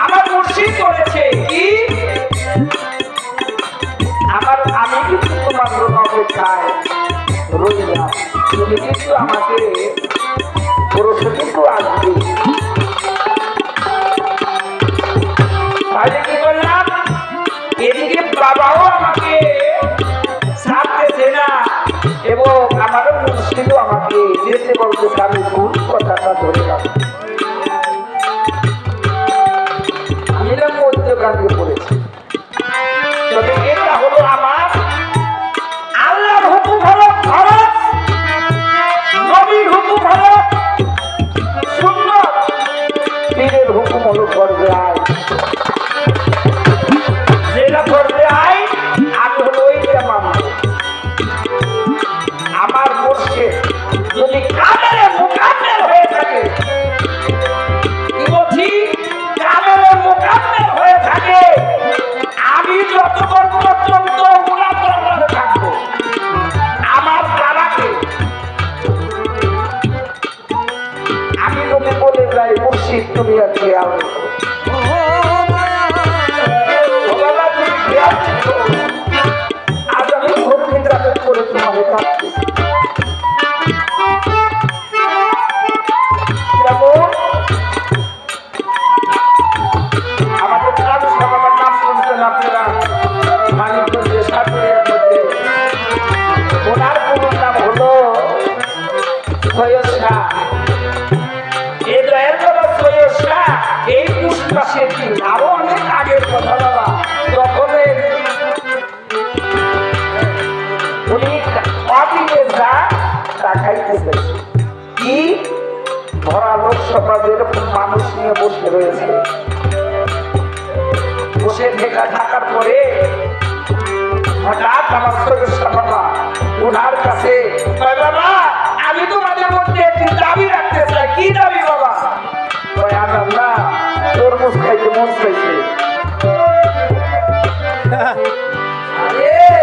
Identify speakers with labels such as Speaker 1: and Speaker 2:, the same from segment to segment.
Speaker 1: আমার মুর্শিদ বলেছে কি আমি কিন্তু তোমার অপেক্ষায় রইলাম, তুমি কিন্তু আমাকে পরশু কিন্তু আসবে। তাহলে কি করলাম, এদিকে বাবাও আমাকে ছাড়তেছে না এবং আমারও মুর্শিদও আমাকে যেতে বলতেছে। আমি ভুল কথাটা ধরলাম, আমি না মধ্যকান্তে পড়েছি। তবে এটা হলো আমার আল্লাহর হুকুম, হলো ফরজ, নবীর হুকুম হলো সুন্নাত, পীরের হুকুম হলো ফরজে আইন। যেটা ফরজে আইন আমি হলো ওইটা মানব। আমার মুর্শিদ যদি কামেলে মুকাম্মেল হয়ে থাকে, কি বলছি, কামেলে মুকাম্মেল হয়ে থাকে, আমি যতক্ষণ পর্যন্ত উনার দরবারে থাকবো, আমার বাবাকে আমি যদি বলে যাই মুর্শিদ তুমি আর খেয়াল রেখো, আজ আমি ঘর নিদ্রা করে তোমাকে থাকছি। আমাদের কাজ সবার নাম শুনছেন আপনারা, মানিকগঞ্জের সাতপুরের মধ্যে ওনার পুরো নাম হলো সৈয়দ শাহ। এই দয়াল বাবা সৈয়দ শাহ এই পুষ্পাশের দিন, আরো অনেক আগের কথা বাবা, তখন উনি অদিনে যা তা খাইতেছে, কি ভরা লোকসভাদের মানুষ নিয়ে বসে রয়েছে। বসে থাকার পরে হঠাৎ আমার সৈয়দ শাহ বাবা ওনার কাছে, বাবা আমি তোমাদের মধ্যে একটি দাবি রাখতে চাই। কি দাবি বাবা? আল্লাহ তরমুজ খাইতে মন চাইছে,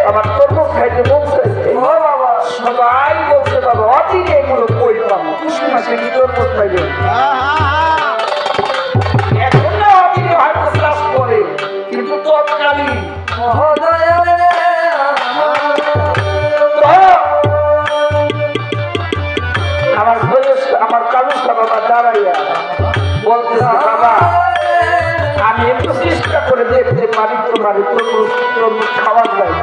Speaker 1: আমার তরমুজ খাইতে মন চাইছে। বাবা সবাই বলছে বাবা অদিনে এগুলো কই পাবো, পুষ্টি মাসে কি তরমুজ পাইবে? এখন না অদিনে হয়তো ক্লাস করে, কিন্তু তৎকালীন আমার কালুসা বাবা দাঁড়াইয়া বলতেছে, বাবা আমি একটু চেষ্টা করে দেখতে পারি তোমার তরমুজ খাওয়া যায়।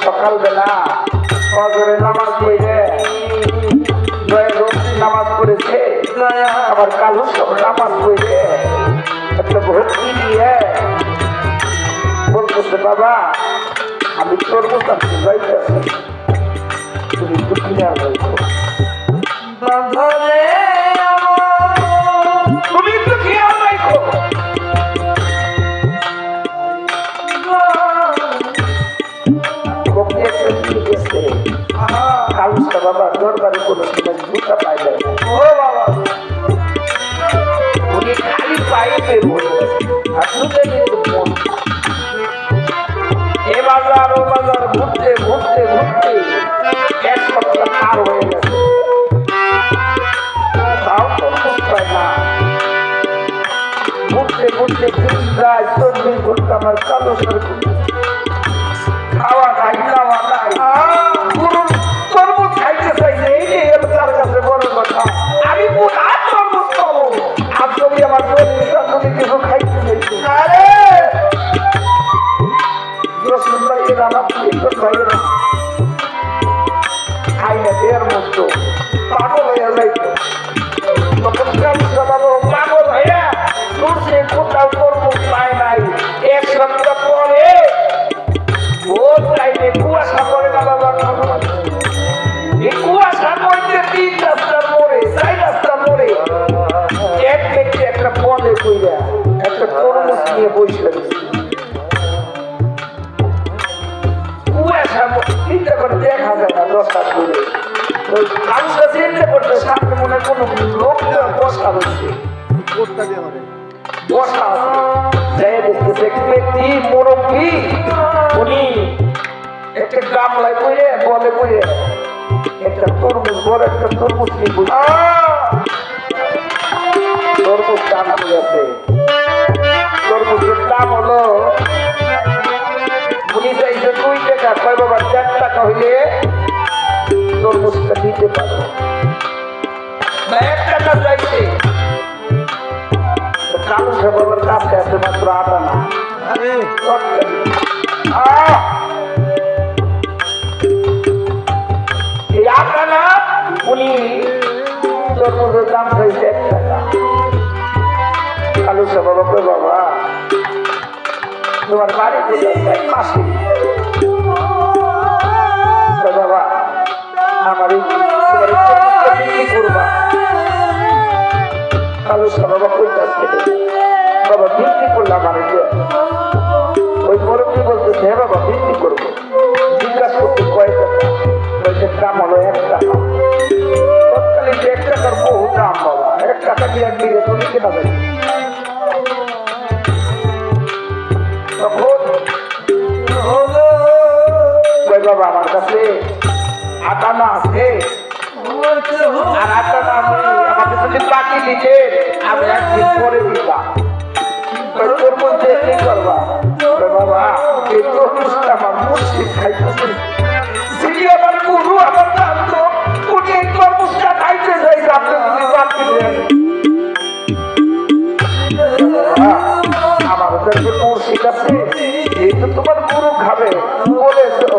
Speaker 1: সকালবেলা ফজরের নামাজ পড়ে নামাজ পড়েছে, আবার কালু সব নামাজ পড়ে একটা ভক্তি দিয়ে বলতেছে, বাবা আমি তরমুজ আসতে যাইতেছি, তুমি একটু কিনে আসবো, তুমি একটু খেয়াল রাখো। কালুসা বাবা দরবারে কোনো সময় জুতা পাই যায় না, উনি খালি পায়ে বের হয়ে আসলে এ বাজার ও বাজার ঘুরতে ঘুরতে ঘুরতে এক সপ্তাহ পার হয়ে গেছে, তাও তরমুজ পায় না। ঘুরতে ঘুরতে প্রায় 40 ঘন্টা আমার কালুসার খাওয়া নাই খাওয়া নাই, তরমুজ খাইতে চাইছে, এই যে তার কাছে বড় কথা। আমি কোথায় তরমুজ পাবো? আর যদি আমার যদি কিছু খাইতে চাইছে, আরে রসুন ভাইয়েরা আমার ভাইয়েরা খাই না দেওয়ার মতো পাগল হয়ে যাইতো। তখন কালুসা বাবা পাগল হইয়া ঘুরছে, কোথাও তরমুজ পায় নাই। এক সপ্তাহ পরে ভোর টাইমে কুয়াশা পড়ে না বাবা, এই কুয়াশার মধ্যে 3 রাস্তা মোড়ে 4 রাস্তা মোড়ে এক ব্যক্তি একটা পদে কইরা একটা তরমুজ নিয়ে বসে রয়েছে। কুয়াশার মধ্যে চিন্তা করে দেখা যায় না 10 হাত দূরে, ওই কালুসা চিন্তা করতে সামনে মনে কোনো লোক বসা হচ্ছে, বসা আছে, যাই দেখতেছে এক ব্যক্তি মুরব্বী, উনি একটা গামলায় বলে বলে একটা তরমুজ বড় একটা তরমুজ নিবো তরমুজ দাম আছে তরমুজের দাম হলো উনি চাইছে 2 টাকা কয় বাবা 4 টাকা হইলে তরমুজটা দিতে পারবো 1 টাকা চাইছে কালু সাহেবের কাছে আছে মাত্র 8 আনা এই 8 আনা উনি তরমুজের দাম চাইছে 1 টাকা কালু সাহেব বাবা কই বাবা তোমার বাড়ি মাসি বাবা আমার করবা কালু সাহেব বাবা কই যাচ্ছে বাবা বিক্রি করলাম আর ওই মুরব্বী বলতেছে হ্যাঁ বাবা বিক্রি করবো জিজ্ঞাসা করতে কয় টাকা বলছে দাম হলো 1 টাকা তৎকালীন 1 টাকার বহু দাম বাবা 1 টাকা দিয়ে এক বিঘে তুমি কেনা যাবে তখন কই বাবা আমার কাছে 8 আনা আছে আর 8 আনা আমি আমাকে যদি বাকি দিতে আমি একদিন পরে দিতাম তোর বলতে কি করবা বাবা এই তরমুজটা আমার মুর্শিদ খাইতেছে যিনি আমার গুরু আমার নাম তো উনি এই তরমুজটা খাইতে চাইছে আপনি যদি বাকি দেন আমার কাছে মুর্শিদ আছে এই তো তোমার গুরু খাবে বলেছো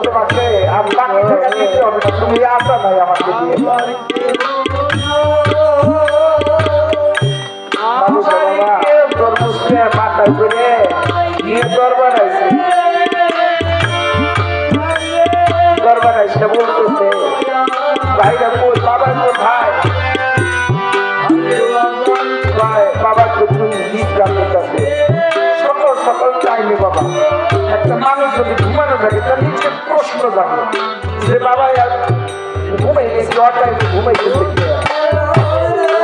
Speaker 1: তোমাকে আর বাকি থেকে দিতে হবে তুমি আসা নাই আমাকে দিয়ে তরমুজকে মাথায় করে নিয়ে দরবার আইছে বলতেছে ভাইরা কই বাবা কোথায় বাবা তো তুমি বিশ্রাম নিতেছে সকাল সকাল চাইনি বাবা একটা মানুষ যদি ঘুমানো থাকে তার নিচে প্রশ্ন থাকে যে বাবা ঘুমাই গেছি অটাইমে ঘুমাইতেছে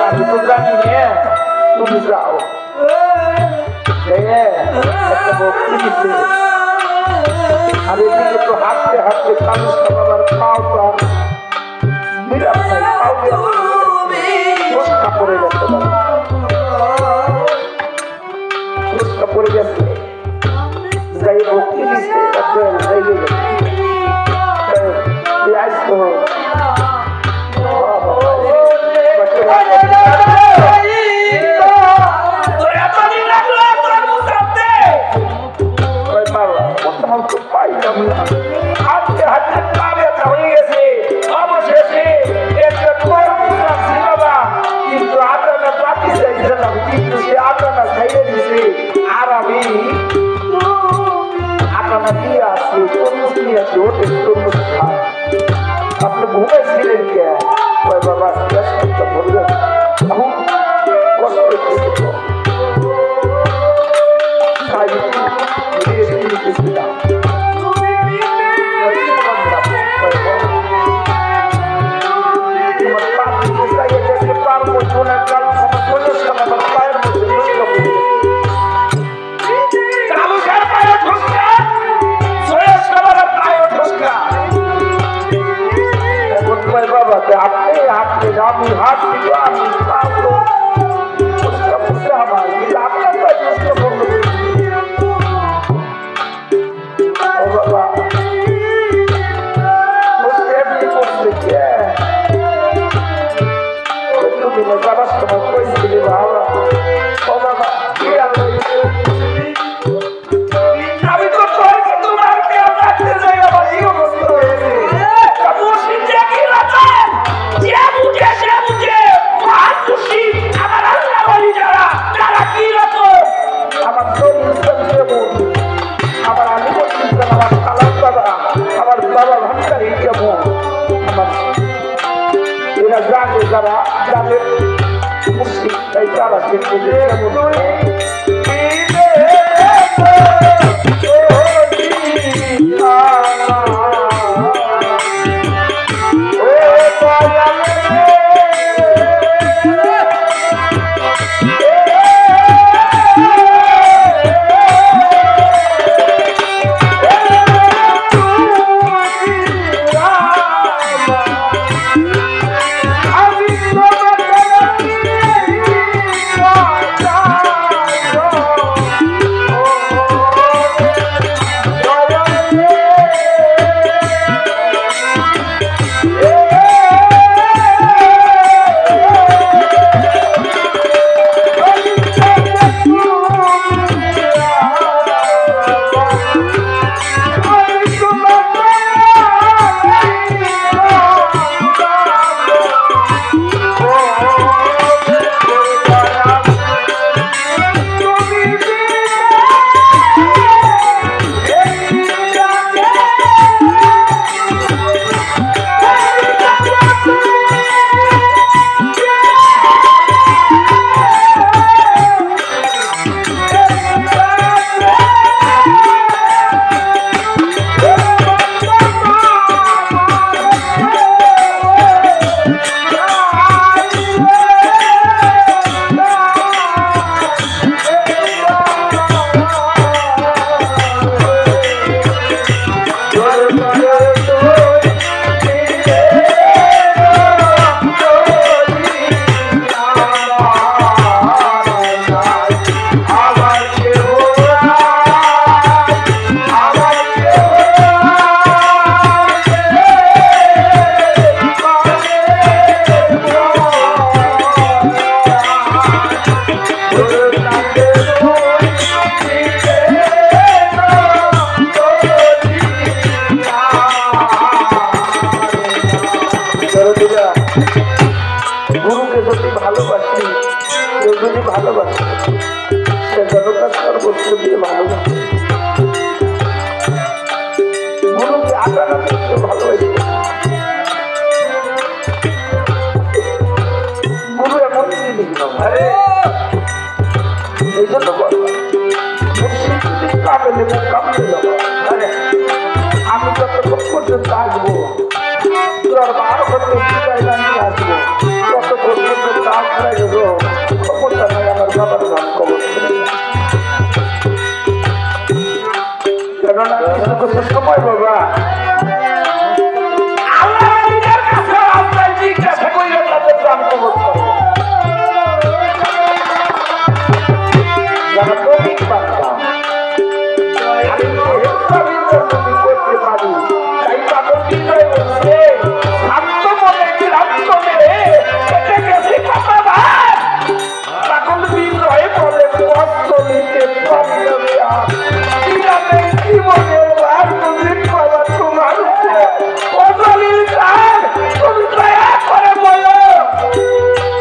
Speaker 1: আমি তো জানি না তুমি যাও একটা ভক্তি দিতে আর এদিকে তো হাঁটতে হাঁটতে কালুস বাবার পাও তো আর বিরাম নাই পাও ফুসকা পড়ে গেছে ফুসকা পড়ে গেছে যাই ভক্তি দিতে যাই গেছে আজ তো হাঁটতে হাঁটতে পা ব্যথা হয়ে গেছে অবশেষে একটা তরমুজ রাখছি বাবা কিন্তু 8 আনা বাকি চাইছিলাম কিন্তু সে 8 আনা খাইয়ে দিছে আর আমি 8 আনা দিয়ে আসছি তরমুজ নিয়ে আসছি ওদের তরমুজ খায় আপনি ঘুমাইছিলেন কে বাবা চেষ্টা করবেন খুব কষ্ট করতে আপনি আপনি আমি হাত দিব আমি আমার আপনার বাবা তুমি যাবার সময় কইছিলি বাবা ও বাবা আমি তো তোমার কেউ রাখতে যাই বাবা এই অবস্থা হয়েছে আমার আলী আমার কালাম দাদা আমার বাবা ভান্ডারি কেমন আমার এরা গ্রামে যারা গ্রামের মুসলিম তাই তারা কিন্তু যদি ভালোবাসে সে জনতার সর্বস্ব দিয়ে ভালোবাসে। গুরুকে আগানো করতে ভালোবাসে। গুরু এমন জিনিস নয়, এই জন্য বললাম কামেলে কামলে যাবো। আমি যতক্ষণ পর্যন্ত আসবো তোর বার করতে আসবো, ততক্ষণ পর্যন্ত আশ্রয় দেবো। খবরটা নয় আমার বাবার নাম খবর কেননা কিছু সময় বাবা জিজ্ঞাসা করলে তাদের নাম খবর করে যারা প্রবীণ বাচ্চা করতে পারি। তাই পাগল বিজয় বলছে শান্ত মনে ক্লান্ত মেরে কেটে গেছে কতবার। পাগল বিজয় বলে পথলিতে প্রবলেমে আনে জীবনের বার তুমি পাওয়া তোমার পদলির কাজ তুমি দয়া করে বলো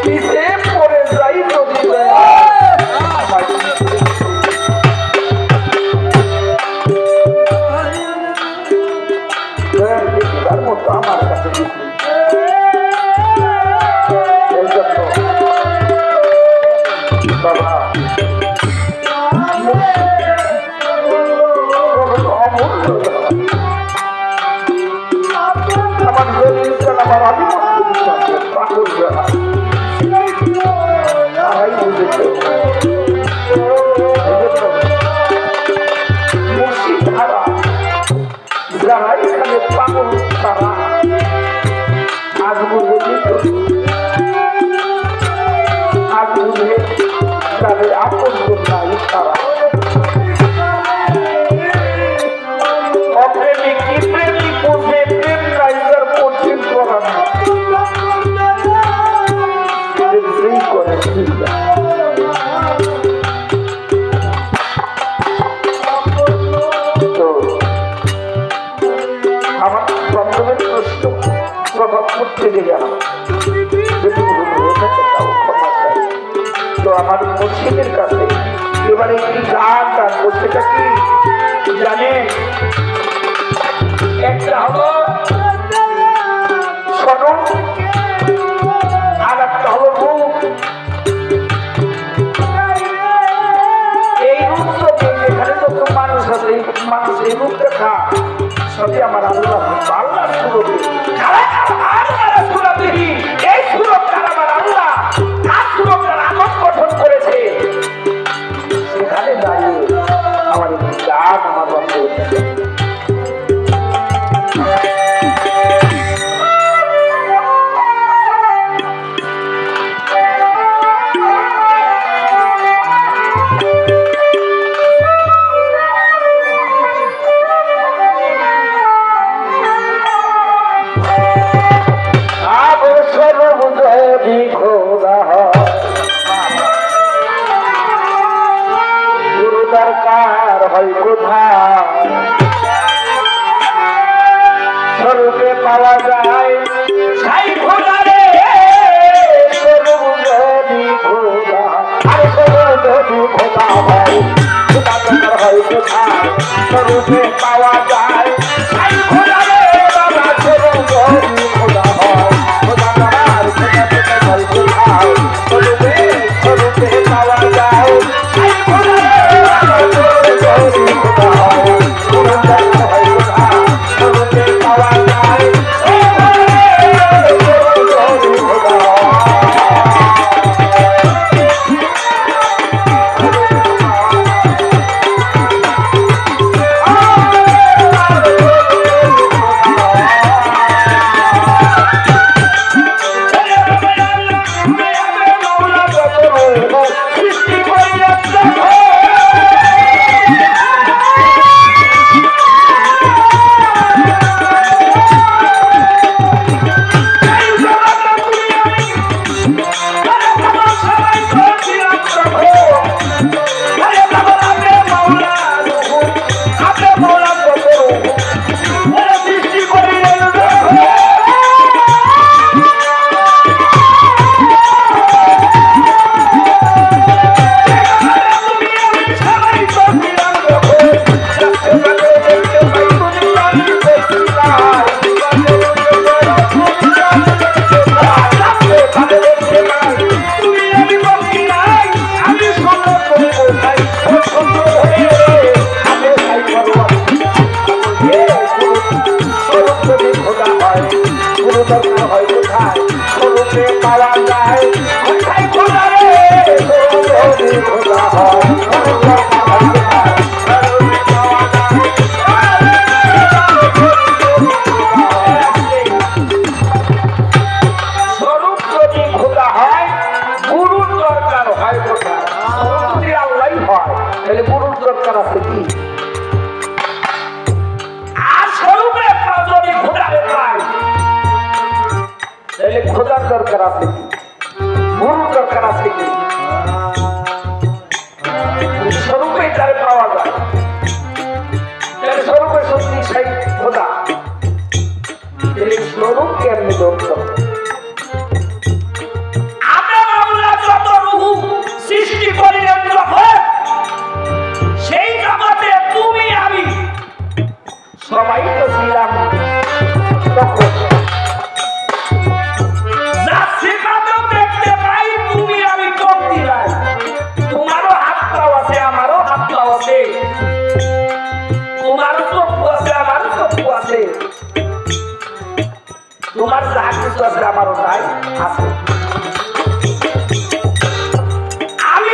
Speaker 1: কিসে পড়ে যাই যদি আমার কাছে বাবা আমার আমার মুর্শিদারা যারা এখানে পাগল তারা আজ বুঝে আজ বুঝে তাদের আপন নাই তারা অপ্রেমিক কি প্রেমিক বুঝে প্রেম নাই তার কঠিন করার করে আমার প্রথমের প্রশ্ন প্রভাব করতে গেলে যদি ক্ষমা চাই তো আমার মসজিদের কাছে এবারে একটি গান গান সেটা কি জানেন? একটা হলো সনম আর একটা হলো রূপ। এই রূপ সবই এখানে যত মানুষ আছে এই মানুষ এই রূপ দেখা সবই আমার আল্লাহ আল্লাহ সুরতে সুরতে এই সুরতার আমার আল্লাহ তার সুরতার আগত গঠন করেছে। সেখানে দাঁড়িয়ে আমার একটি গান আমার বন্ধ স্বরূপে পাওয়া যায় সাই খোদা রে খোদা আরে খোদা হয় খোদা তোমার হয় কোথায় স্বরূপে পাওয়া যায় সাই খোদা রে বাবা খোদা হয় খোদা তোমার খোদা তোমার হয় কোথায় স্বরূপে পাওয়া যায় সাই খোদা রে বাবা খোদা হয় করলে পাওয়া যায় কোথায় খোদা রে খোদা হয় স্বরূপ যদি খোদা হয় গুরুর দরকার হয় কোথায়? যদি আল্লাহ হয় তাহলে গুরুর দরকার আছে কি? আর স্বরূপে যদি খোদারে পায় তাহলে খোদার দরকার আছে কি? গুরুর দরকার আছে কি? স্বরূপে তারে পাওয়া যায় তাহলে স্বরূপে সত্যি সেই খোদা স্বরূপ কেমনি দরকার? সৃষ্টি করিলেন যখন সেই জগতে তুমি আমি সবাই তো ছিলাম তখন দেখতে পাই তুমি আমি কম দিলাম তোমারও হাত পাও আছে আমারও হাত পাও আছে তোমারও চক্ষু আছে আমারও চক্ষু আছে তোমার যা কিছু আছে আমারও তাই আছে আমি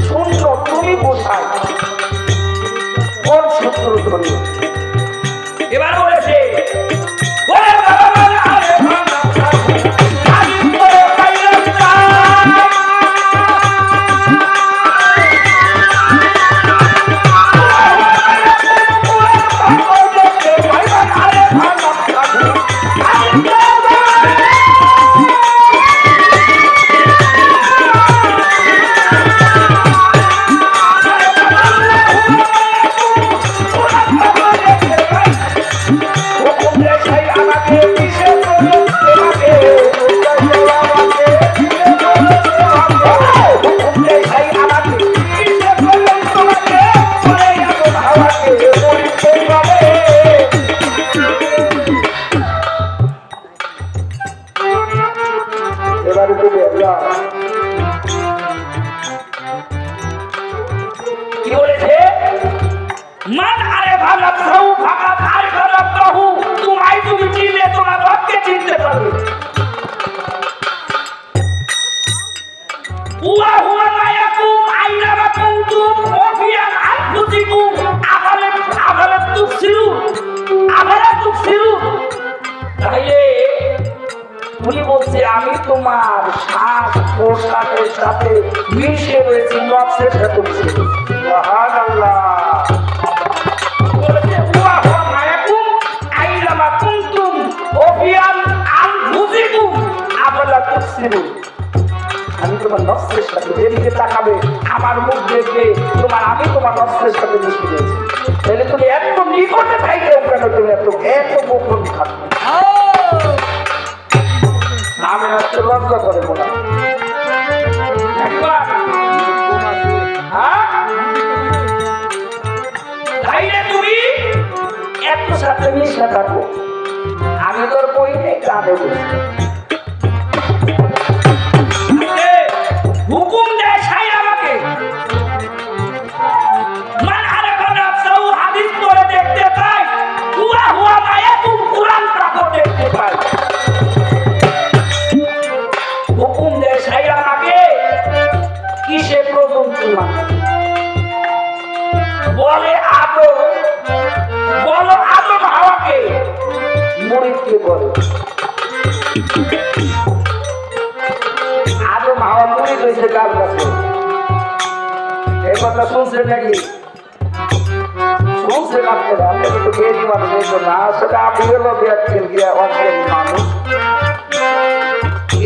Speaker 1: শূন্য তুমি বোঝাই কোন সূত্র ধরে এবার বলেছে কি বলেছে মান আরে ভালো সাউ ভাগা আর ভালো প্রভু তোমায় তুমি চিনলে তোমার রবকে চিনতে পারবে হুয়া হুয়া মায়াকুম আইনামা কুনতুম ওয়াফিয়া আনফুসিকুম আফালা তুবসিরু তাইলে উনি বলছে আমি তোমার শ্বাস প্রশ্বাসের সাথে মিশে রয়েছি নফসের সাথে মিশে সুবহানাল্লাহ বলেছে হুয়া হুয়া মায়াকুম আইনামা কুনতুম ওয়াফিয়া আনফুসিকুম আফালা তুবসিরু আমি তোমার নফসের সাথে যেদিকে তাকাবে আমার মুখ দেখবে আমি তোমার নফসের সাথে মিশে গেছি তাহলে তুমি এত নিকটে থাকলেও কেন তুমি এত গোপন থাকবে আমি আজকে লজ্জা করে বলা তুমি এত সাথে মিশে থাকো আমি তোর বই নেই কাঁদে বসে হুকুম দেয় সাই আমাকে মান আরাফা নাফসাহু হাদিস পড়ে দেখতে পাই হুয়া হুয়া মায়াকুম কুরআন পড়ে দেখতে পাই হুকুম দেয় সাই আমাকে কিসে প্রথম তোমার বলো আদম হাওয়াকে মুরিদকে বলে আদম হাওয়া মুরিদ হয়েছে কার কাছে এই কথা শুনছেন নাকি শুনছেন আপনারা আমি তো বেরি মানুষ না সেটা আমি হলো বিয়াচ্ছেন গিয়া অজ্ঞানী মানুষ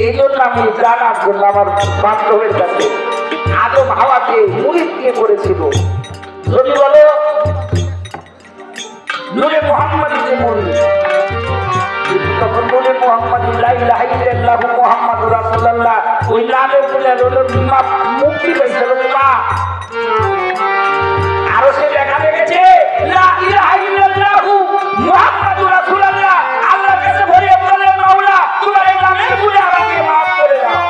Speaker 1: এই জন্য আমি জানার জন্য আমার বান্ধবের কাছে আদম হাওয়াকে মুরিদকে করেছিল যদি বলো নূরে মুহাম্মাদিতে মুরিদ তখন নূরে মুহাম্মাদি লা ইলাহা ইল্লাল্লাহু মুহাম্মাদুর রাসূলুল্লাহ ওই নামের বলে মুক্তি পেয়েছিল মা আরো সে দেখা গেছে লা ইলাহা ইল্লাল্লাহু মুহাম্মাদুর রাসূলুল্লাহ আল্লাহর কাছে ভরে বলে মাওলা তোমার এই নামের বলে আমাকে maaf করে দাও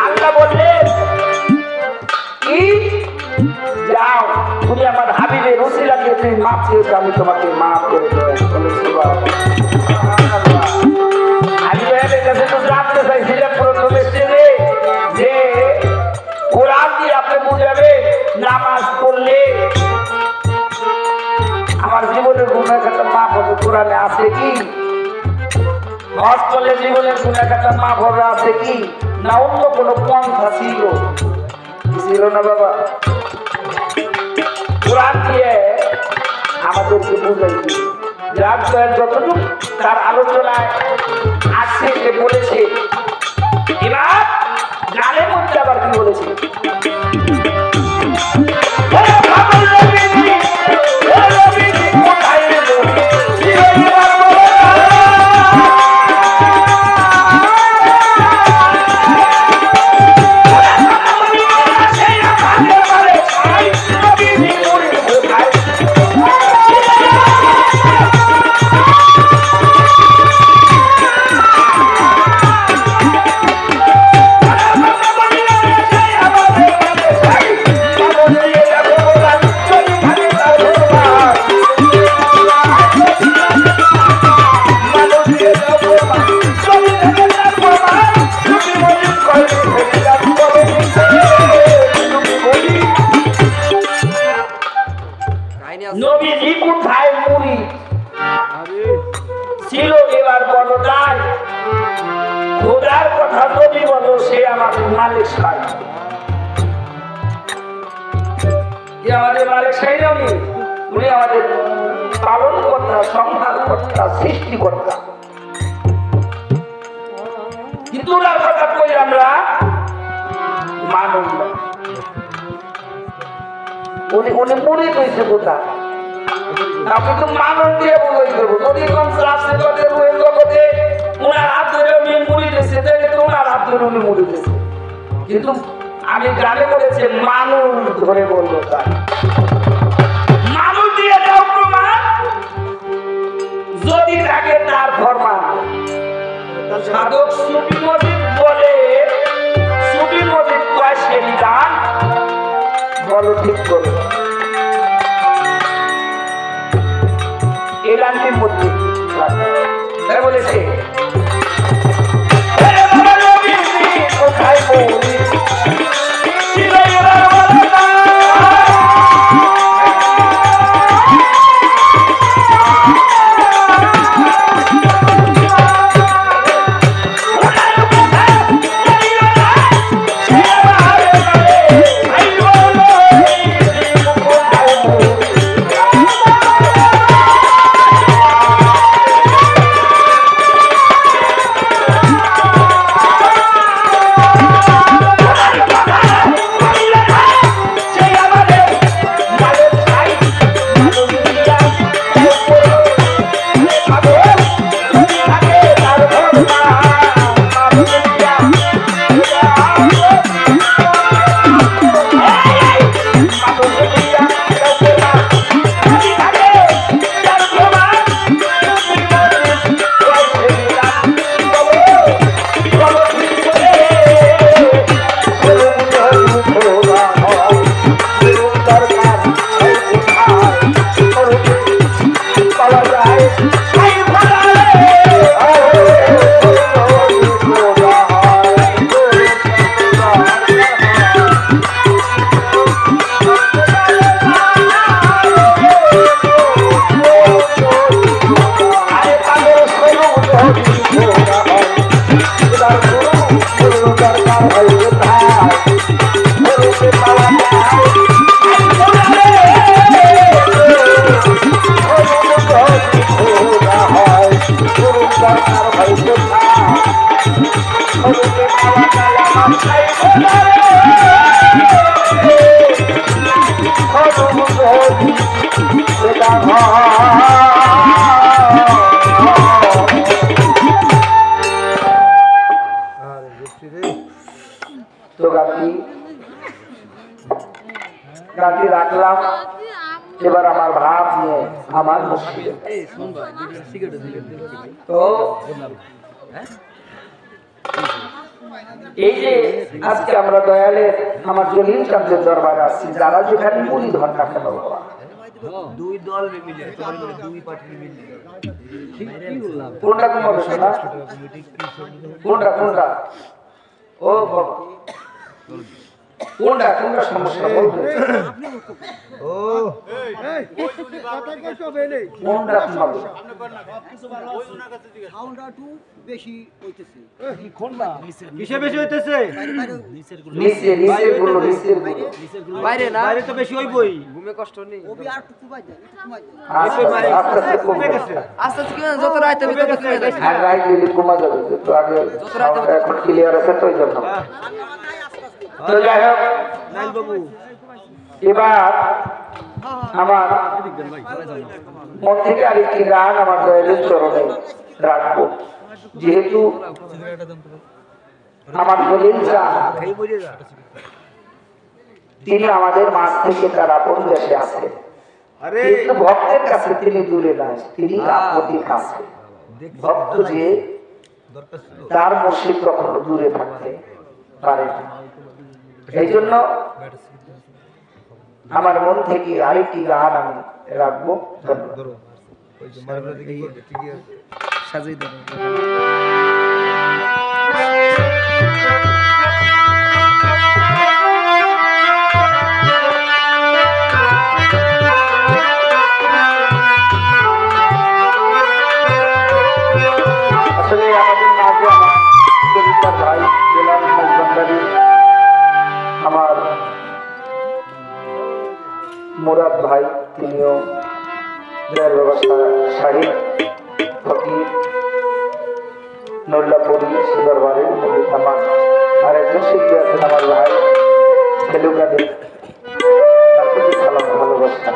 Speaker 1: আল্লাহ বললেন কি যাও তুমি আমার হাবিবের ওসিলা দিয়ে তুমি maaf চেয়েছো আমি তোমাকে মাফ করে দেবেন বলেছি বাবা। আমি ভাইয়ের কাছে তো জানতে চাইছিলাম প্রথমে যে কোরআন দিয়ে আপনি বুঝাবে নামাজ পড়লে আমার জীবনের গুনাহ খাতা মাফ হবে, কোরআনে আছে কি? হজ করলে জীবনের গুনাহ খাতা মাফ হবে আছে কি? না অন্য কোনো পন্থা ছিল? ছিল না বাবা। কোরআন দিয়ে আমাদেরকে বুঝাইছে, রাজশাহের যতটুকু তার আলোচনায় আসছে সে বলেছে। এবার গানের মধ্যে আবার কি বলেছে? নবীজি কোথায় মুড়ি ছিল? এবার বলো তাই খোদার কথা যদি বলো সে আমাদের মালিক সাহেব। কি আমাদের মালিক সাহেব নবী? উনি আমাদের পালন কর্তা, সংহার কর্তা, সৃষ্টিকর্তা। কিন্তু ওনার কথা কই আমরা মানুষ না। উনি মুড়ি কইছে কোথা? আপনি তো মানুষ দিয়ে বলে দেবো যদি কম আসছে জগতে ওনার হাত ধরে উনি মুড়ি দিয়েছে, তাহলে তো ওনার হাত ধরে উনি মুড়ি দিয়েছে। কিন্তু আমি গ্রামে বলেছি মানুষ ধরে বলবো, তাই মানুষ দিয়ে দাও প্রমাণ যদি থাকে তার ফরমান। সাধক সুফি মজিদ বলে, সুফি মজিদ কয় সেই গান বলো ঠিক করে। এই গানটির মধ্যে বলেছে কোথায় রাখলাম। এবার আমার ভাব নিয়ে আমার তো এই যে আজকে আমরা দয়ালের আমার জলিল চাঁদের দরবারে আসছি, যারা যেখানে মুড়ি ধর না কেন
Speaker 2: দুই দল মিলে দুই পার্টি মিলে
Speaker 1: কোনটা ঘুমাবে শোনা কোনটা কোনটা ও বাবা কোনটা কোনটা সমস্যা বলবে
Speaker 2: ও
Speaker 1: কোনটা ঘুমাবে
Speaker 3: বেশি হইতেছে
Speaker 2: কিসে বেশি হইতেছে
Speaker 1: নিচে নিচের গুলো নিচের গুলো
Speaker 3: বাইরে না
Speaker 2: বাইরে তো বেশি হইবই
Speaker 3: ঘুমে কষ্ট নেই ওবি আর একটু কমাই দেন একটু কমাই দেন
Speaker 1: আস্তে আস্তে আস্তে কমবে
Speaker 3: আস্তে আস্তে কি যত রাইতে হবে তত কমে যাবে
Speaker 1: আর রাইট দিলে কমা যাবে তো আগে এখন ক্লিয়ার আছে তো এই জন্য তো যাই হোক
Speaker 2: নাইল বাবু
Speaker 1: এবার আমার মন থেকে আরেকটি গান আমার দয়ালের চরণে রাখবো যেহেতু আমার দলিল চান
Speaker 2: খাই বইরে যা
Speaker 1: তিনি আমাদের মাঝ থেকে তার আপন দেশে আছেন
Speaker 2: আরে
Speaker 1: কিন্তু ভক্তের কাছে তিনি দূরে নয় তিনি আপত্তির কাছে ভক্ত যে তার মুর্শিদ কখনো দূরে থাকতে পারে না এই জন্য আমার মন থেকে আরেকটি গান আমি রাখবো ধন্যবাদ
Speaker 3: সাজিয়ে দেন
Speaker 1: আসলে আমাদের মাঝে আমার কবিতার ভাই বেলাল ভান্ডারী আমার মুরাদ ভাই তিনিও দেয়ার ব্যবস্থা শাহিদ ফকির নল্লাপুরি সুন্দরবাড়ির মুরলি থামান আর একজন শিল্পী আছেন আমার ভাই ফেলুকাদের তার প্রতি সালাম ভালোবাসা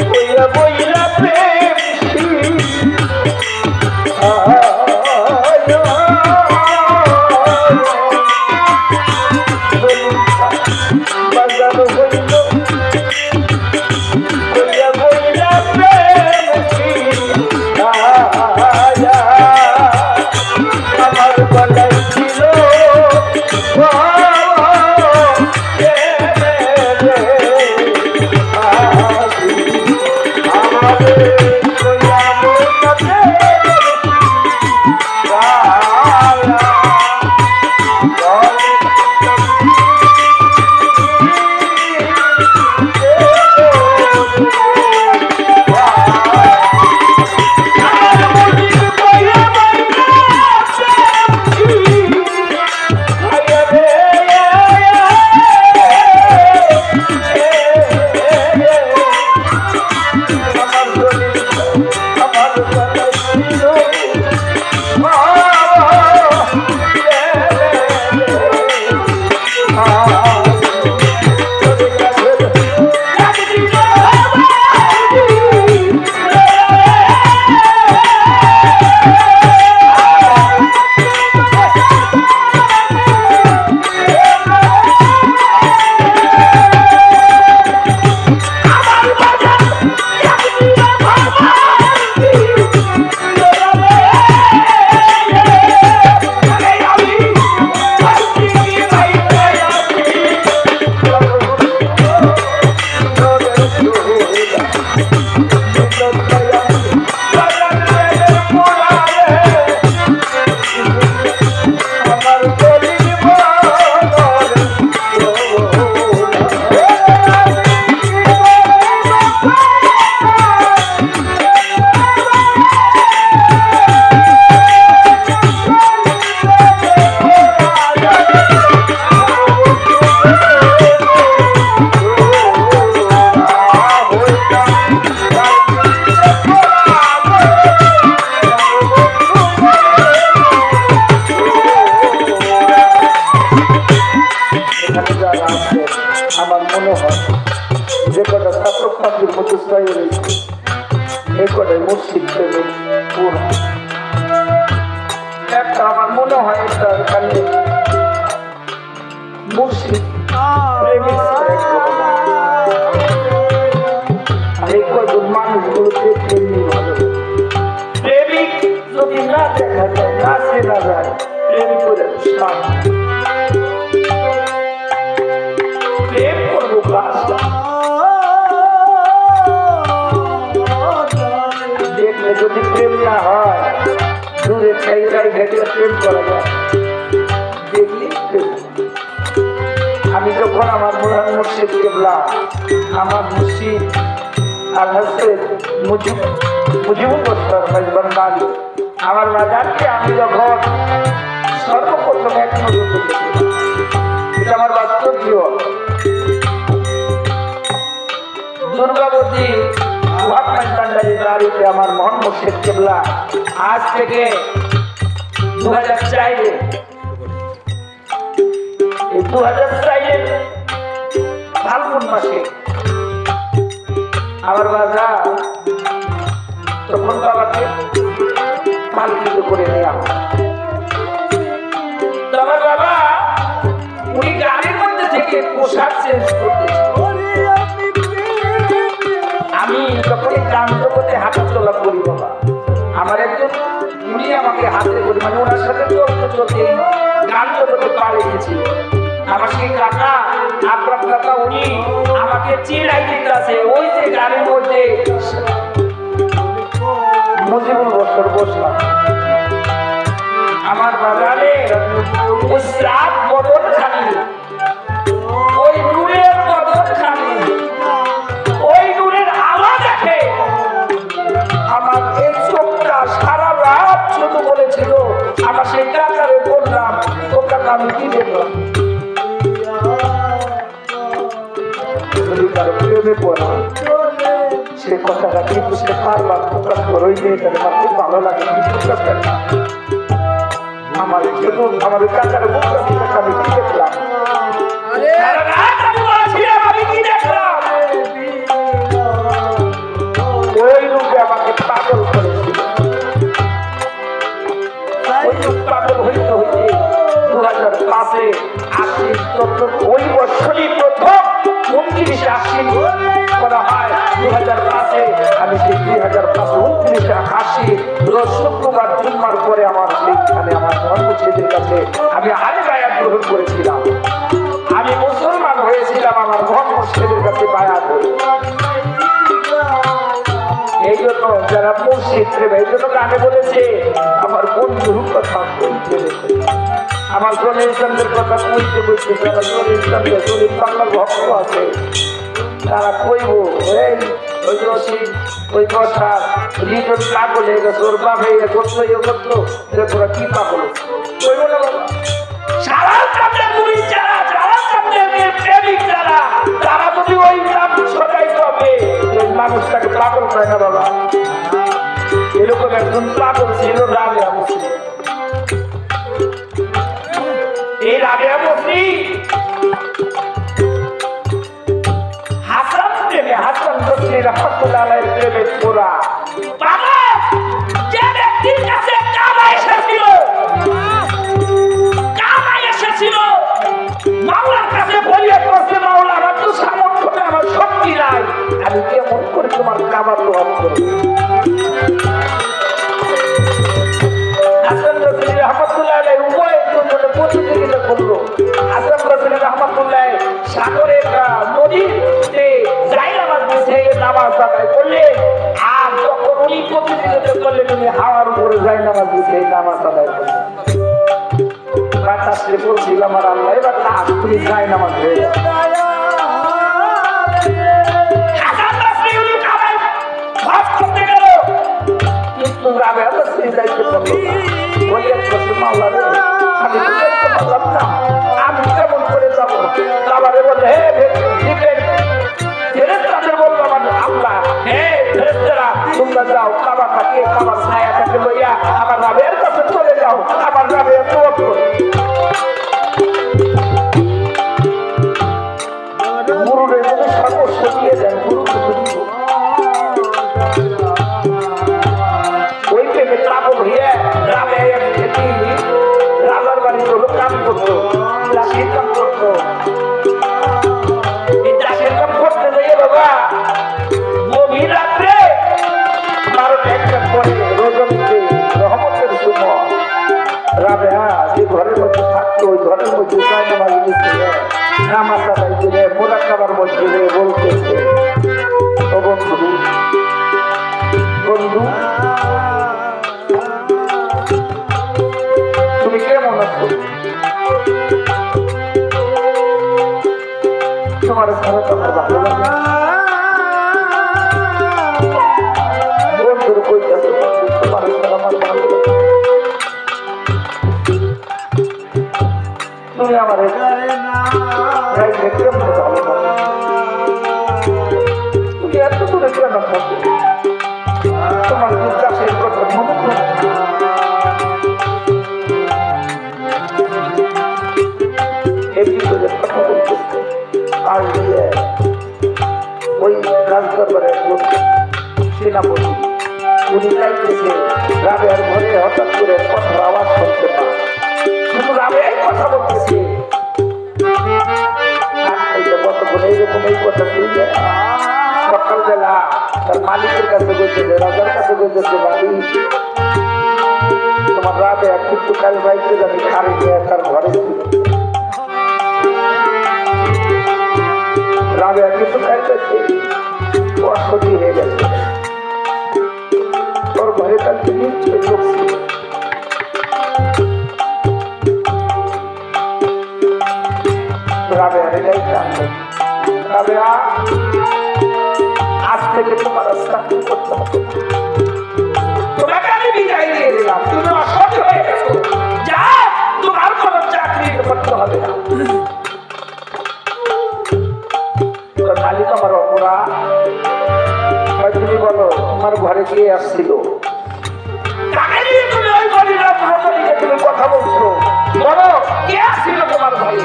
Speaker 1: বইলা বইলা প্রেম বাজানো হইল বইলা বইলা প্রেম আমার গলায় ছিল আমার মনে হয় যে কটা ছাত্রছাত্রীর মধ্যে রয়েছে এই কটাই মসজিদ প্রেমে পুরো একটা আমার মনে হয় এটা এখানে মসজিদ প্রেমিক আর এই কয়জন মানুষগুলোকে প্রেমিক ভালো প্রেমিক যদি না দেখা যায় না চেনা যায় প্রেম করে প্রেম করবো দেখলে যদি প্রেম না হয় দূরে চাইরাই ঘেটে প্রেম করা যায় দেখলি আমি যখন আমার প্রধান মুর্শিদ কেবলা আমার মুর্শিদ বাঙালি আমার বাজারকে আমি যখন সর্বপ্রথম এক নজর দেখেছিলাম এটা আমার বাস্তব জীবন দুর্গাবতী বাড়িতে আমার মোহন মুর্শিদ কেবলা আজ থেকে 2004 এই 2004 ফাল্গুন মাসে আমার বাবা তখন বাবাকে পালকিত করে নেওয়া তো আমার বাবা উনি গাড়ির মধ্যে থেকে পোশাক চেঞ্জ করতেছে আমি তখন গান জগতে হাঁটা চলা করি বাবা আমার একজন উনি আমাকে হাতে করি মানে ওনার সাথে চলতে চলতে গান জগতে পা রেখেছিল আমার সেই কাকা আপনার কাকা উনি আমাকে চিড়াই দিতে আছে ওই যে গানের মধ্যে মুজিবুল বছর বসলাম আমার বাজারে ওই রাত বদল খানি ওই নূরের বদল খানি ওই নূরের আলো দেখে আমার এই চোখটা সারা রাত শুধু বলেছিল আমার সেই কাকারে বললাম ও কাকা আমি কি দেখলাম প্রেমে পড়া সে কথাটা কি বুঝতে পারলাম প্রকাশ করোই নিয়ে গেলে আমার খুব ভালো লাগে আমার আমার কাকারে বললাম আমি কি দেখলাম আসি করা হয় 2005-এ। আমি সেই 2005-29 রোজ শুক্রবার জুম্মার পরে আমার সেইখানে আমার ধর্মছেদের কাছে আমি আরে বায়াত গ্রহণ করেছিলাম। আমি মুসলমান হয়েছিলাম আমার ধর্মছেদের কাছে বায়াত হয়ে। এই জন্য যারা মুর্শিদ প্রেম, এই জন্য গানে বলেছে আমার বন্ধুর কথা বলতে, আমার জলিল চন্দ্রের কথা বলতে বলতে, যারা জলিল চন্দ্রের জলিল বাংলার ভক্ত আছে তারা কইব ওই রশিদ ওই প্রসাদ লিটন পাগল হয়ে গেছে, ওর বাপ হয়ে গেছে, করতো তোরা কি পাগল কইব না বাবা। সারা চাঁদের মুড়ি যারা, সারা চাঁদের প্রেমিক যারা, তারা যদি ওই নাম সদাই পাবে মানুষটাকে পাগল হয় না বাবা। এরকম একজন পাগল ছিল রাবেয়া মুসলিম। এই রাবেয়া মুসলিম হাসান প্রেমে, হাসান বসরি রহমাতুল্লাহ আলাইহির প্রেমে পুরা বাবা। যে ব্যক্তির কাছে কাবা এসেছিল, কাবা এসেছিল মাওলার কাছে ফরিয়াদ করছে, মাওলা আমার তো সামর্থ্য নেই, আমার শক্তি নাই, আমি কেমন করে তোমার কাবার লোহাত করব। হাসান বসরি রহমাতুল্লাহ আলাইহি উভয়ের জন্য প্রতিযোগিতা করলো। হাসান বসরি রহমাতুল্লাহ সাগরের নদীতে জায়নামাজ বিছিয়ে নামাজ আদায় করলেন, আর যখন উনি প্রতিযোগিতা করলেন উনি হাওয়ার উপরে জায়নামাজ বিছিয়ে নামাজ আদায় করলেন। বাতাসে বলছিল আমার আল্লাহ এবার না তুমি জায়নামাজ হয়ে যাও। হাসান বসরি উনি কাবায় হজ করতে গেল, কিন্তু রাবেয়া মুসলিম যাইতে পারল না। বলে প্রশ্ন মাওলা রে আমি তো যাইতে পারলাম না, আমি কেমন করে যাবো? কাবারে বললে হে ফেরেশতাদের বললো আমার আল্লাহ, হে ফেরেশতারা তোমরা যাও কাবা থাকে, কাবার ছায়া থাকে লইয়া আমার রাবেয়ার কাছে চলে যাও, আমার রাবেয়া তোয়াব করে। গুরুরের মধ্যে সর্বস্ব দিয়ে দেন, গুরু ওই প্রেমে পাগল হইয়া রাবেয়া রাজার বাড়ি হলো কাম করতো, দাসের কাম করতো। এই দাসের কাম করতে যাইয়ে বাবা গভীর রাত্রে 12টা-1টা পরে রজনীতে রহমতের সময় রাবেয়া যে ঘরের মধ্যে থাকতো ওই ঘরের মধ্যে জায়নামাজ বিছিয়ে নামাজ আদায় করে মুরাকাবার মধ্যে বলতেছে, ও বন্ধু বন্ধু তুমি কেমন আছো? তোমার সারা তোমার ভালো লাগে? বন্ধুর কইতাছে তোমার সারা আমার ভালো লাগে, তুমি আমার কেমন ভালো লাগে, তুমি এত দূরে কেন থাকো? তোমার চাষের কথা মনে করো। আর ওই রাজদরবারের সেনাপতি উনি চাইতেছে রাবেয়ার ঘরে হঠাৎ করে কথার আওয়াজ শুনতে না, শুধু রাবেয়াই কথা বলতেছে। কতক্ষণ এইরকম এই কথা শুনলে সকালবেলা তার মালিকের কাছে বলতেছে, রাজার কাছে বলতেছে, মালিক তোমার রাবেয়া কিন্তু কাল বাইতে যাবে খারে নিয়ে তার ঘরে ছিল। রাবেয়া কিন্তু খাইতেছে অসতি হয়ে গেছে, ওর ঘরে তার নিশ্চয় লোক ছিল। রাবেয়ারে যাইতাম, রাবেয়া আজ থেকে তোমার চাকরি করতে হবে, তোমাকে আমি বিদায় দিয়ে দিলাম, তুমি অসতি হয়ে গেছো, যা তোমার কোনো চাকরি করতে হবে না। মালিক আমার অপরাধ, তুমি বলো তোমার ঘরে গিয়ে আসছিল, তুমি ওই গরিবের তুমি কথা বলছো, বলো কে আসছিল তোমার ঘরে?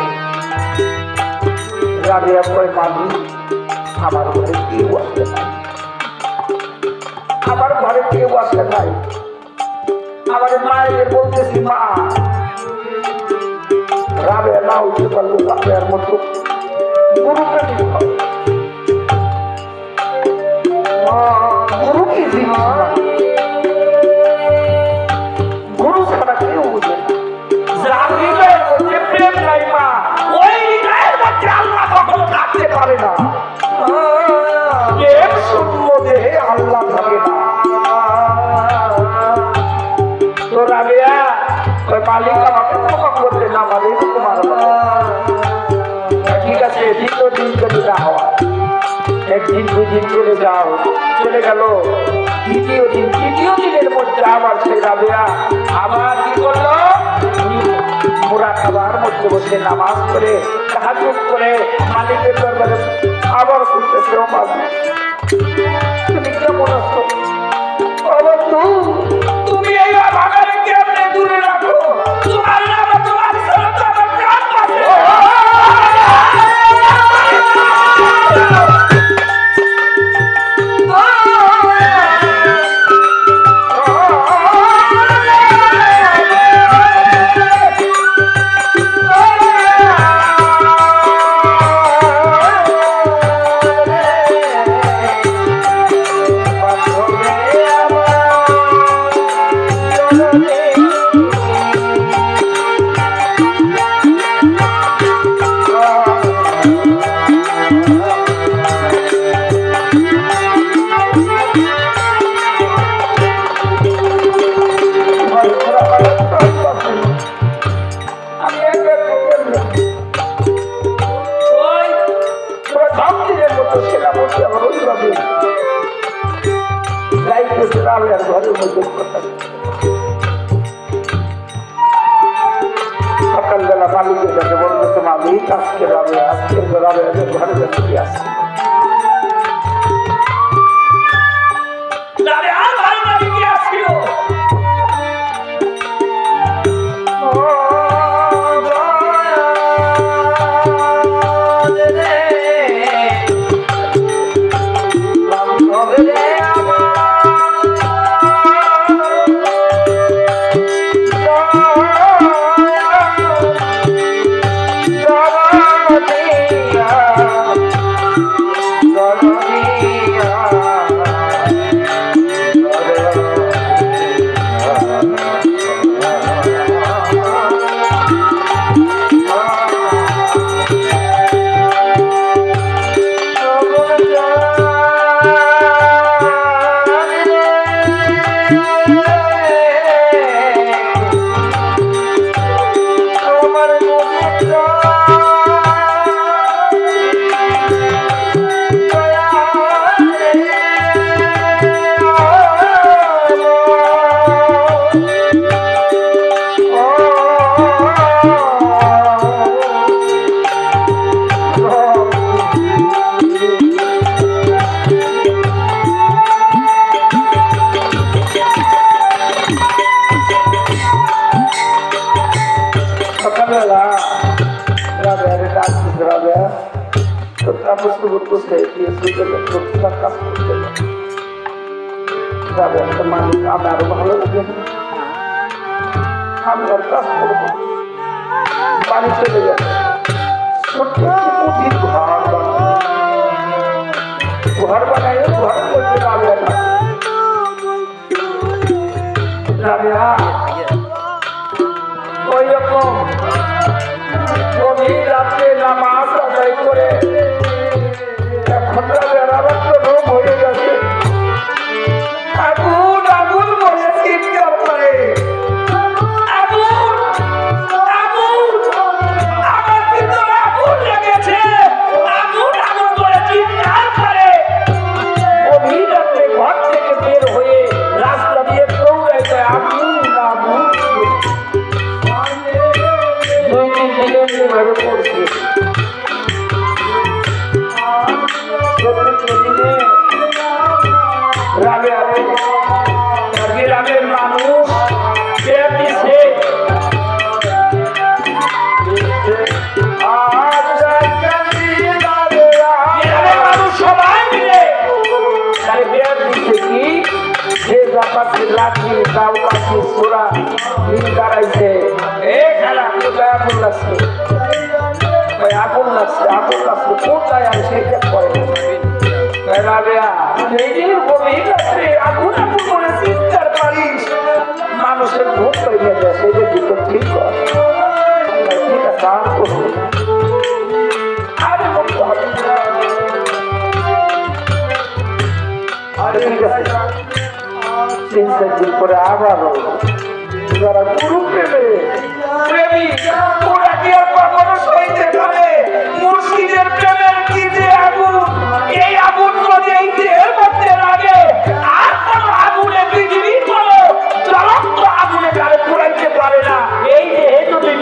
Speaker 1: রাবেয়া কয় মালিক আমার ঘরে কেউ আসে নাই, আমার ঘরে কেউ আসে নাই। আমার মায়ের বলতেছি মা, রাবেয়া না উঠতে পারলো রাবেয়ার মতো গুরুকে গুরু কি জিনিস না? গুরু ছাড়া কেউ বুঝে না। যার হৃদয়ের মধ্যে প্রেম নাই মা, ওই হৃদয়ের মধ্যে আল্লাহ কখনো থাকতে পারে না। প্রেম শূন্য দেহে আল্লাহ থাকে না। তো রাবেয়া ওই মালিক আমাকে ক্ষমা করবে না, মালিক তোমার ঠিক আছে। দ্বিতীয় দিন যদি না হয়, একদিন দুদিন চলে যাও, চলে গেল তৃতীয় দিনের মধ্যে আবার সেই রাবেয়া আবার কি করলো? মোরা খাবার মধ্যে বসে নামাজ করে তাহাজ্জুদ করে মালিকের দরবারে আবার করতেছে, ও মালিক তুমি কেমন আছো? তুমি এই বাগানে কেমনে দূরে রাখো? তোমার নাম তোমার ছেলে তো আমার প্রাণ বাঁচে। সকালবেলা মালিকের কাছে বলতেছে, মালিক আজকের রাবে ঘরে যাচ্ছি আসছি। আমি আরো ভালো লাগে, আমি আর কাজ করবো। বাড়ি চলে যাবে, ছোট্ট একটি ঘর বানাই ঘর করতে যাবে না। ওই রকম গভীর রাত্রে নামাজ আদায় করে এখন বেড়াবার তো রোগ হয়ে গেছে। আগুন আগুন বলে চিৎকার করে, আগুন আগুন আমার ভিতরে আগুন লেগেছে, আগুন আগুন বলে চিৎকার করে গভীর রাত্রে ঘর থেকে বের হয়ে রাস্তা দিয়ে দৌড়ে যায়। আগুন আগুন দুই তিন দিনের এভাবে পড়ছে। গ্রামের মানুষ সবাই মিলে লাঠি তাও পাখি সোরা দাঁড়াইছে। আগুন লাগছে, আগুন লাগছে, আগুন লাগছে কোথায় আর সেটা করে রাবেয়া এই যে গভীর রাত্রে আগুন আগুন করে চিৎকার পারিস মানুষের ভোট হয়ে যায় সেটা দিকে ঠিক কর এটা কাজ করবো আরে বলতে হবে আরে ঠিক আছে 3-4 দিন পরে আবারও যারা গুরু প্রেমী ওরা কি আর কখনো সইতে পারে মুর্শিদের প্রেমের কি যে আগুন এই আগুন যদি এই দেহের মধ্যে লাগে আর কোনো আগুনে পৃথিবী কোনো জ্বলন্ত আগুনে তারা পুরাইতে পারে না এই দেহে যদি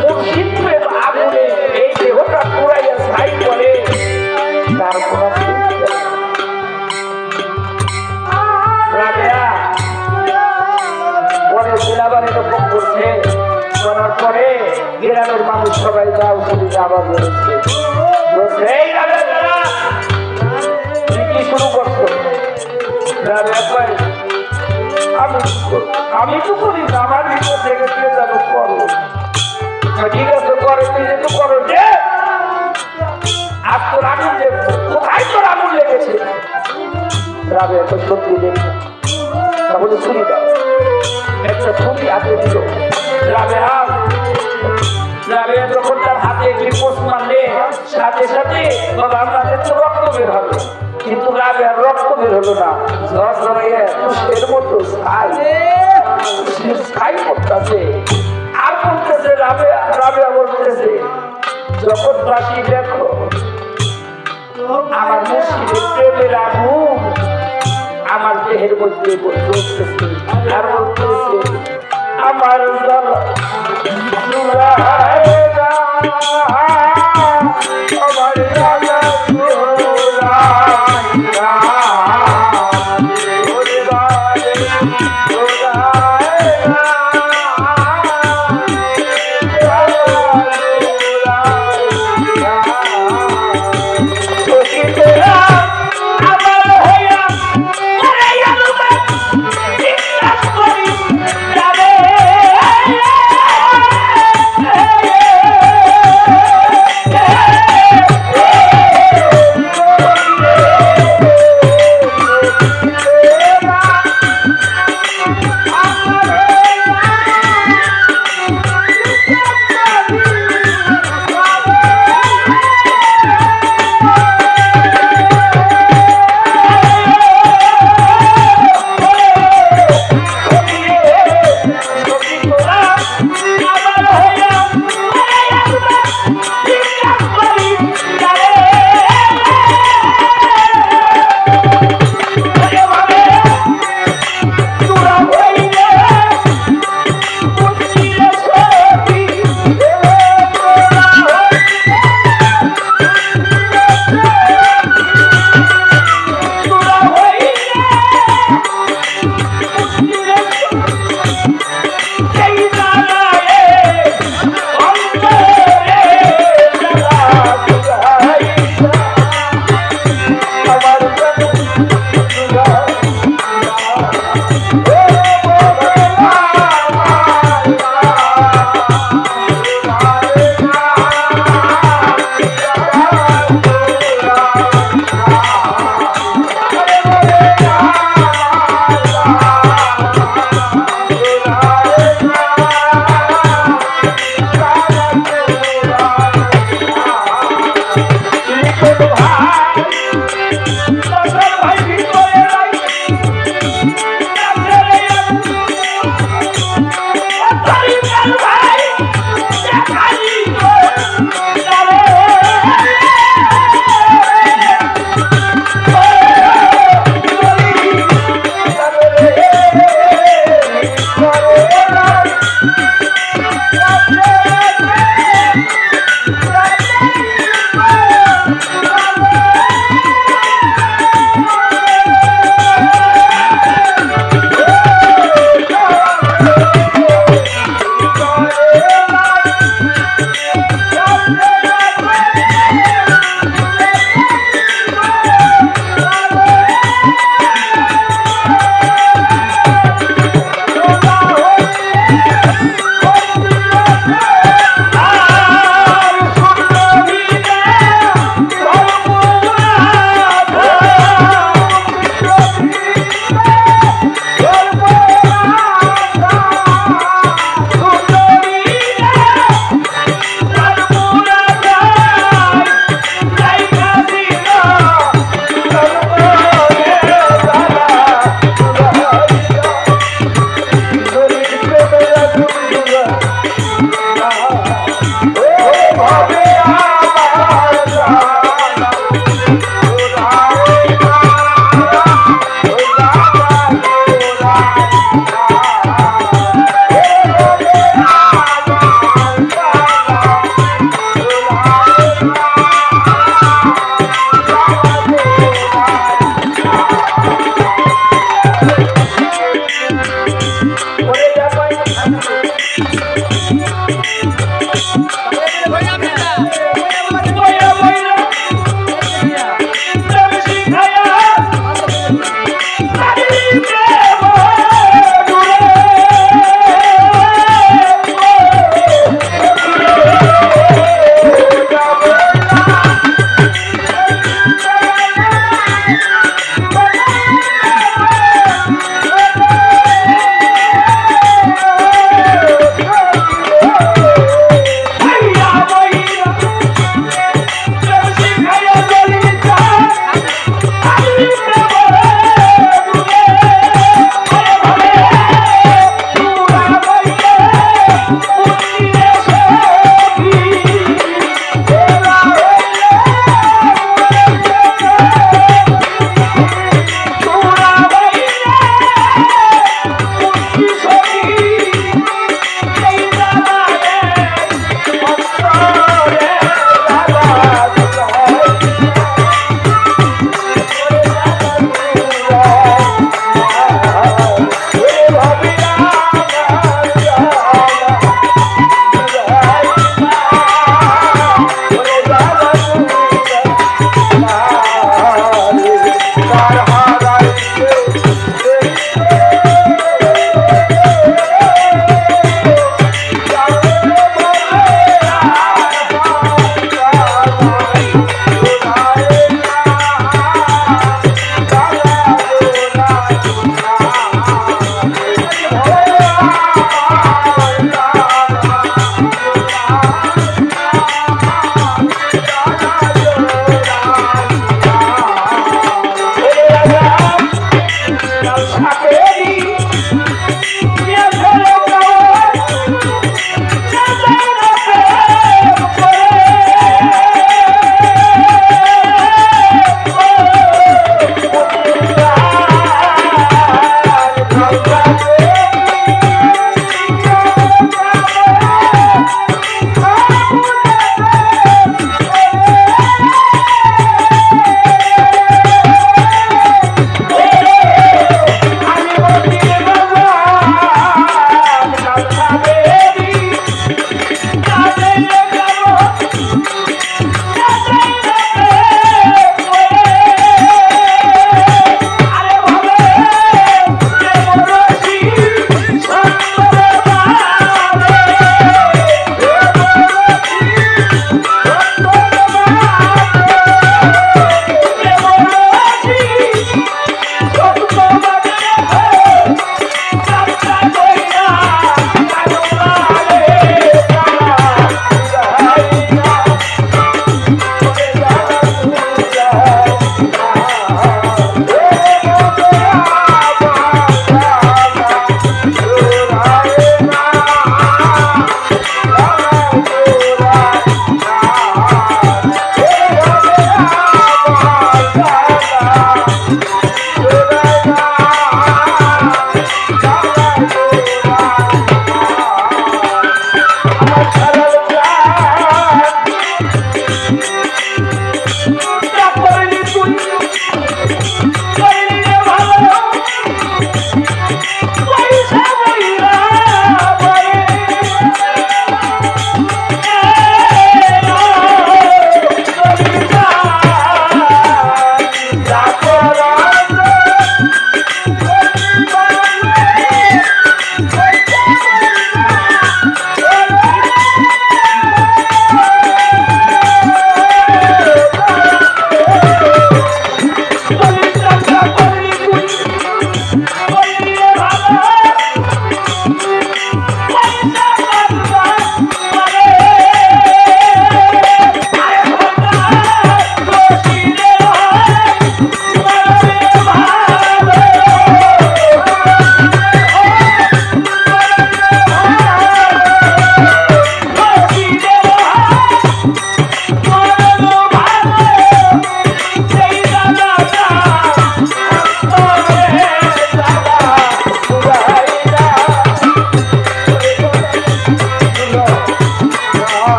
Speaker 1: মুর্শিদ প্রেম আগুনে এই দেহটা পুরাইয়া ছাই করে তার কোনো রাবেয়া পরে সিলাবার এরকম করছে করার পরে গ্রামের মানুষ সবাই দাও শুধু আবার বেরোচ্ছে এই রাবেয়া কি শুরু করছো রাবেয়া ভাই আমি তো করি না আমার ভিতর থেকে কে যেন করো ঠিক আছে করে তুই যেহেতু করো যে আর তোর আগুন দেখবো কোথায় তোর আগুন লেগেছে রাবেয়া তো সত্যি দেখবো তাহলে শুনি দাও একটা ছবি হাতে দিল রাবেয়া যখন তার হাতে গ্লুকোজ মারলে সাথে সাথে বাবা আমাদের তো রক্ত বের হবে কিন্তু রাবেয়ার রক্ত বের হলো না এর মতো ছাই করতেছে আর বলতেছে রাবেয়া বলতেছে যখন বাসি দেখো আমার মুর্শিদের প্রেমের আগুন আমার দেহের মধ্যে বলতেছে আর বলতেছে আমার ভাই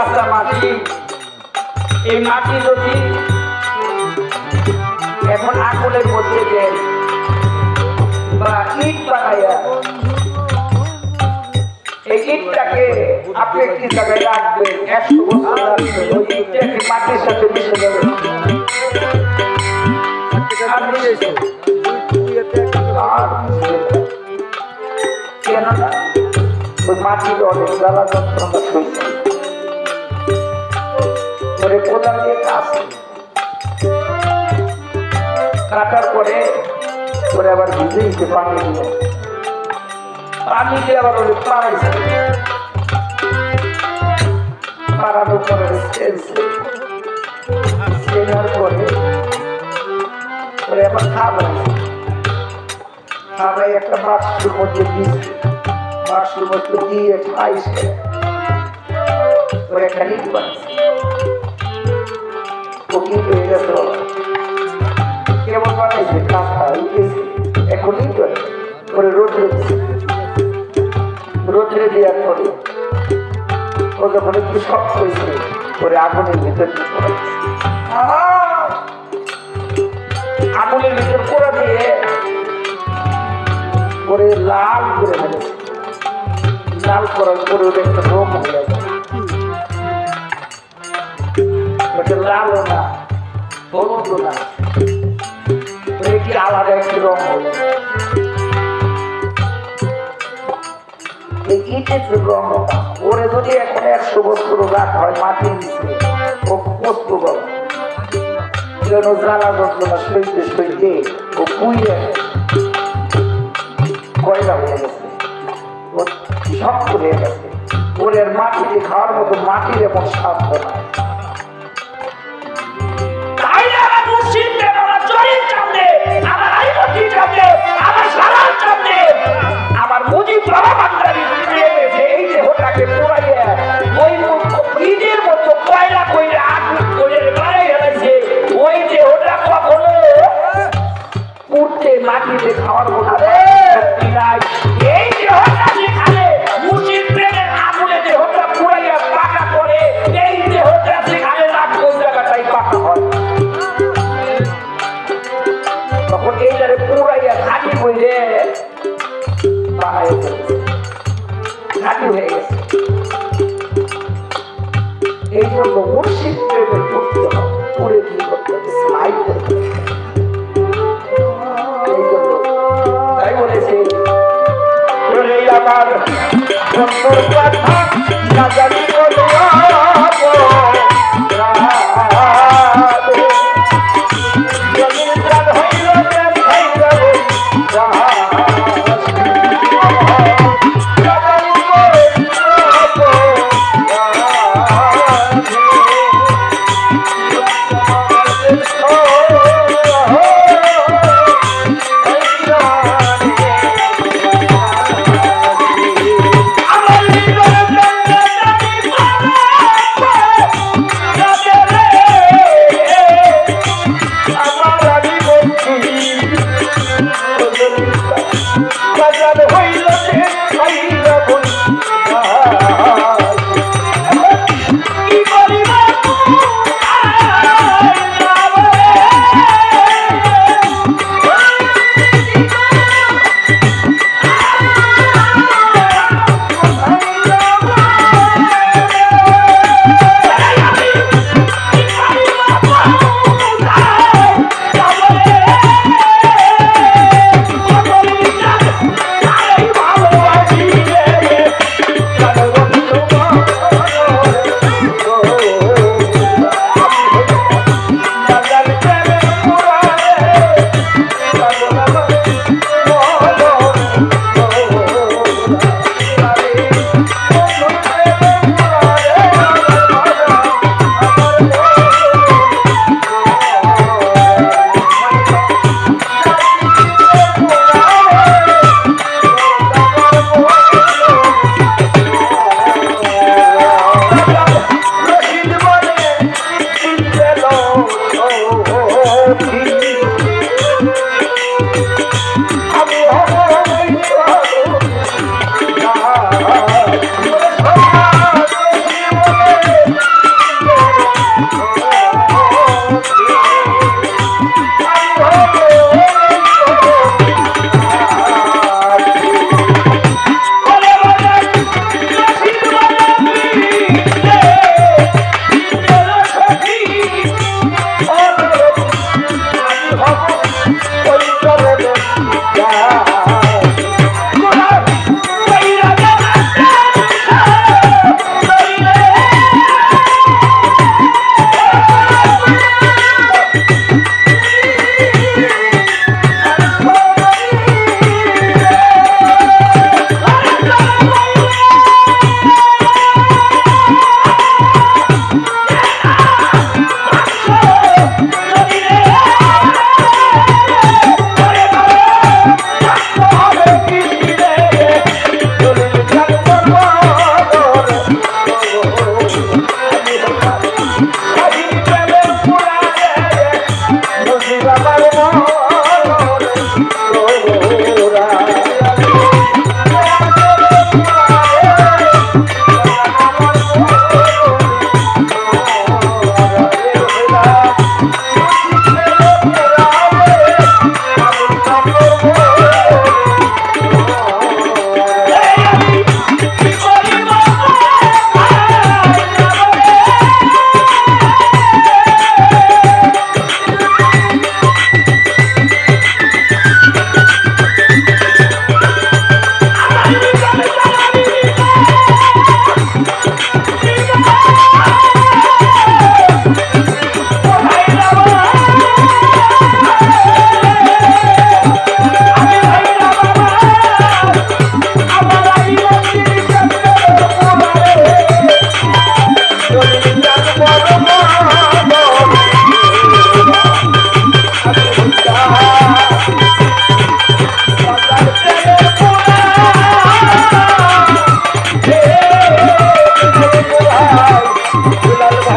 Speaker 1: কাঁচা মাটি, এই মাটি যদি এখন আগুনের মধ্যে দেন বা ইট বানাইয়া, এই ইটটাকে আপনি একটি জায়গায় রাখবেন, 100 বছর রাখবেন, ওই ইটটাকে মাটির সাথে মিশে যাবে। কেননা ওই মাটির অনেক জ্বালা যন্ত্রণা সইছে, ওরে কোদাল দিয়ে কাটার পরে ওরে আবার ভিজে দিতে পানি দিয়ে আবার ওরে পাড়াইছে, পাড়ানোর পরে চেনার পরে ওরে আবার খাবাই একটা বাক্সের মধ্যে দিয়েছে, বাক্সের মধ্যে দিয়ে খাইছে, ওরে একটা লিট বানিয়েছে। ও কি হয়ে গেছে কেমন বানাইছে, কাঁচা উঠেছে, এখন লিট বানিয়েছে, ওরে রোদ্রে দিচ্ছে, রোদ্রে দেওয়ার পরে ও যখন একটু শক্ত হয়েছে ওরে আগুনের ভিতর আগুনের ভিতর পোড়া দিয়ে ওরে লাল করে ফেলেছে, লাল করার পরে ওদের একটা রং হয়ে গেছে, ওটা লালও না হলুদও না, ওরে কি আলাদা একটি রং হয়ে গেছে। ওরে যদি এখন 100 বছর রাখা হয় মাটির নিচে, ও বস্তু বলো যেন জ্বালা যন্ত্রণা সইতে সইতে ও পুইয়ে কয়লা হয়ে গেছে, ও শক্ত হয়ে গেছে, ওর মাটিতে খাওয়ার মতো মাটির এমন সাধ্য না। আমার মুজিব বাবা বান্দারি এই দেহটাকে পোড়াইয়া ওই ফ্রিজের মতো কয়লা কইরা আগুন করে বাড়াই হেলাইছে, ওই দেহটা কখনো পুড়তে মাটিতে খাওয়ার মতো শক্তি নাই। এই দেহটা যেখানে মুজিব প্রেমের আগুনে দেহটা পোড়াইয়া পাকা করে, এই দেহটা যেখানে রাখবো ওই জায়গাটাই পাকা হয়, তখন এইটারে পোড়াইয়া ঘাটি কইরে ঘাটি হয়ে গেছে। এই জন্য মুর্শিদ প্রেমের করতে হবে, পুরে কি করতে হবে, স্লাইড করতে হবে। এই জন্য তাই বলেছে আমার সুন্দর কথা না জানি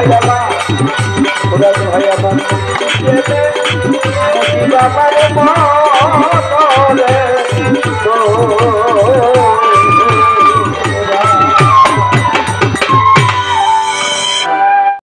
Speaker 1: ভাই আমার, খোদা তো ভাই আমার, মজিদ আমার